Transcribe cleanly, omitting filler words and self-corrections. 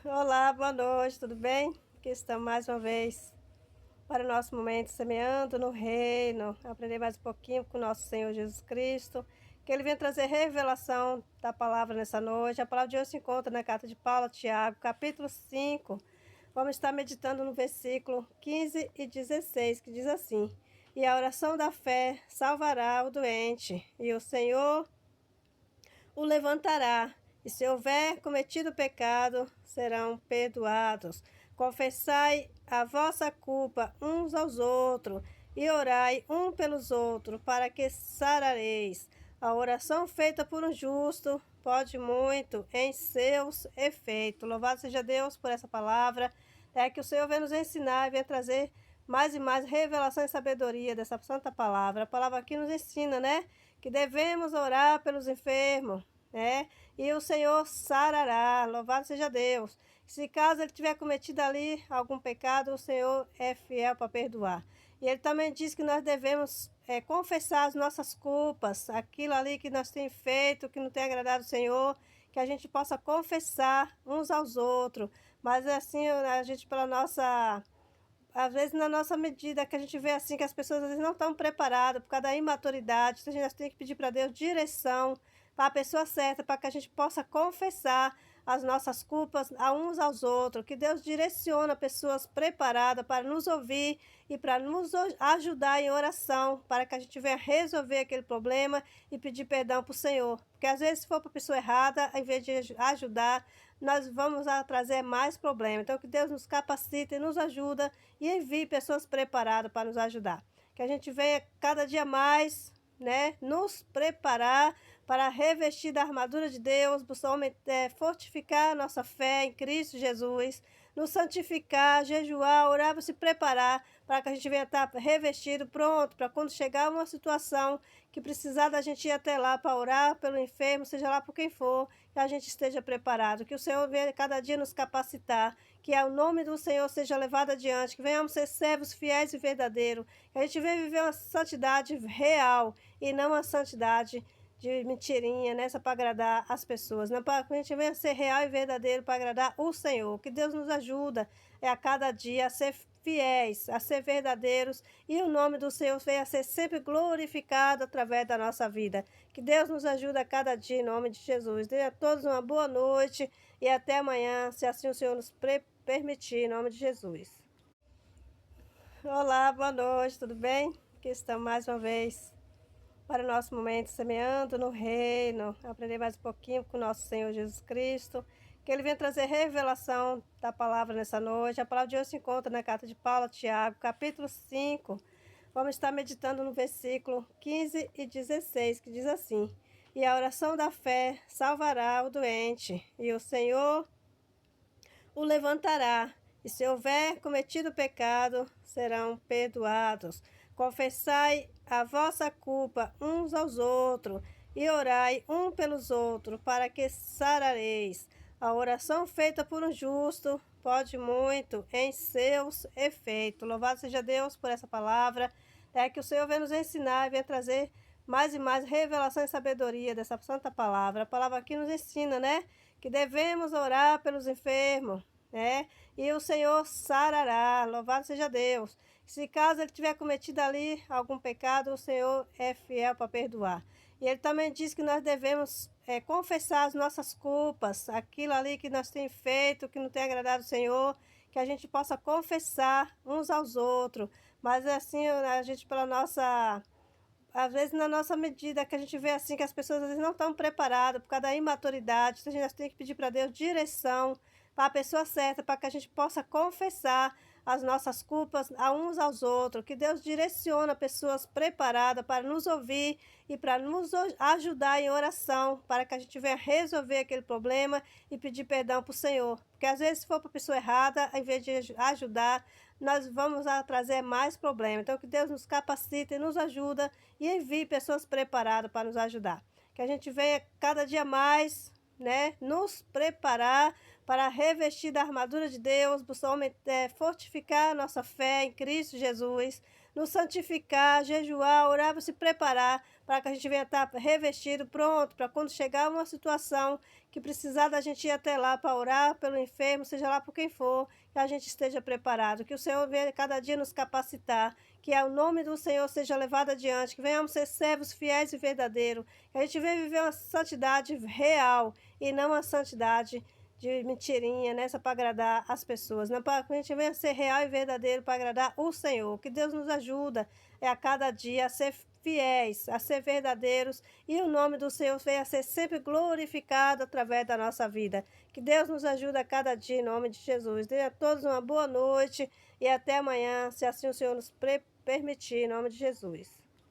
Olá, boa noite, tudo bem? Aqui estamos mais uma vez para o nosso momento semeando no reino, aprender mais um pouquinho com o nosso Senhor Jesus Cristo, que Ele venha trazer revelação da palavra nessa noite. A palavra de hoje se encontra na carta de Paulo a Tiago, capítulo 5. Vamos estar meditando no versículo 15 e 16, que diz assim: E a oração da fé salvará o doente, e o Senhor o levantará, e se houver cometido pecado, serão perdoados. Confessai a vossa culpa uns aos outros, e orai um pelos outros, para que sarareis. A oração feita por um justo pode muito em seus efeitos. Louvado seja Deus por essa palavra. É que o Senhor vem nos ensinar e vem trazer mais e mais revelação e sabedoria dessa santa palavra. A palavra aqui nos ensina, né? Que devemos orar pelos enfermos, né? E o Senhor sarará, louvado seja Deus. Se caso ele tiver cometido ali algum pecado, o Senhor é fiel para perdoar. E ele também diz que nós devemos confessar as nossas culpas, aquilo ali que nós temos feito, que não tem agradado o Senhor, que a gente possa confessar uns aos outros. Mas assim, a gente, pela nossa às vezes, na nossa medida, que a gente vê assim que as pessoas às vezes não estão preparadas por causa da imaturidade, então a gente tem que pedir para Deus direção para a pessoa certa, para que a gente possa confessar as nossas culpas a uns aos outros, que Deus direciona pessoas preparadas para nos ouvir e para nos ajudar em oração, para que a gente venha resolver aquele problema e pedir perdão para o Senhor. Porque às vezes, se for para a pessoa errada, em vez de ajudar, nós vamos trazer mais problemas. Então, que Deus nos capacite e nos ajuda e envie pessoas preparadas para nos ajudar. Que a gente venha cada dia mais, né, nos preparar para revestir da armadura de Deus, buscar fortificar a nossa fé em Cristo Jesus, nos santificar, jejuar, orar, se preparar para que a gente venha estar revestido, pronto, para quando chegar uma situação que precisar da gente ir até lá para orar pelo enfermo, seja lá por quem for, que a gente esteja preparado, que o Senhor venha cada dia nos capacitar, que o nome do Senhor seja levado adiante, que venhamos ser servos fiéis e verdadeiros, que a gente venha viver uma santidade real e não uma santidade de mentirinha, nessa para agradar as pessoas, não para que a gente venha ser real e verdadeiro para agradar o Senhor. Que Deus nos ajuda a cada dia a ser fiéis, a ser verdadeiros e o nome do Senhor venha a ser sempre glorificado através da nossa vida. Que Deus nos ajude a cada dia em nome de Jesus. Dê a todos uma boa noite e até amanhã, se assim o Senhor nos permitir, em nome de Jesus. Olá, boa noite, tudo bem? Aqui estamos mais uma vez para o nosso momento semeando no reino, aprender mais um pouquinho com o nosso Senhor Jesus Cristo, que Ele venha trazer revelação da palavra nessa noite. A palavra de hoje se encontra na carta de Paulo a Tiago, capítulo 5. Vamos estar meditando no versículo 15 e 16, que diz assim: E a oração da fé salvará o doente, e o Senhor o levantará, e se houver cometido pecado, serão perdoados. Confessai a vossa culpa uns aos outros, e orai um pelos outros, para que sarareis. A oração feita por um justo pode muito em seus efeitos. Louvado seja Deus por essa palavra. É que o Senhor vem nos ensinar e vem trazer mais e mais revelação e sabedoria dessa santa palavra. A palavra aqui nos ensina, né? Que devemos orar pelos enfermos, né? E o Senhor sarará, louvado seja Deus. Se caso ele tiver cometido ali algum pecado, o Senhor é fiel para perdoar. E ele também diz que nós devemos confessar as nossas culpas, aquilo ali que nós temos feito, que não tem agradado o Senhor, que a gente possa confessar uns aos outros. Mas assim, a gente, pela nossa às vezes, na nossa medida, que a gente vê assim que as pessoas às vezes não estão preparadas por causa da imaturidade, então a gente tem que pedir para Deus direção para a pessoa certa, para que a gente possa confessar as nossas culpas a uns aos outros, que Deus direciona pessoas preparadas para nos ouvir e para nos ajudar em oração, para que a gente venha resolver aquele problema e pedir perdão para o Senhor. Porque às vezes, se for para a pessoa errada, em vez de ajudar, nós vamos trazer mais problemas. Então, que Deus nos capacite e nos ajuda e envie pessoas preparadas para nos ajudar. Que a gente venha cada dia mais, né, nos preparar para revestir da armadura de Deus, buscar fortificar a nossa fé em Cristo Jesus, nos santificar, jejuar, orar, se preparar para que a gente venha estar revestido, pronto, para quando chegar uma situação que precisar da gente ir até lá para orar pelo enfermo, seja lá por quem for, que a gente esteja preparado, que o Senhor venha cada dia nos capacitar, que o nome do Senhor seja levado adiante, que venhamos ser servos fiéis e verdadeiros, que a gente venha viver uma santidade real e não uma santidade de mentirinha, nessa para agradar as pessoas, não para que a gente venha ser real e verdadeiro para agradar o Senhor. Que Deus nos ajuda a cada dia a ser fiéis, a ser verdadeiros e o nome do Senhor venha a ser sempre glorificado através da nossa vida. Que Deus nos ajude a cada dia em nome de Jesus. Dê a todos uma boa noite e até amanhã, se assim o Senhor nos permitir, em nome de Jesus.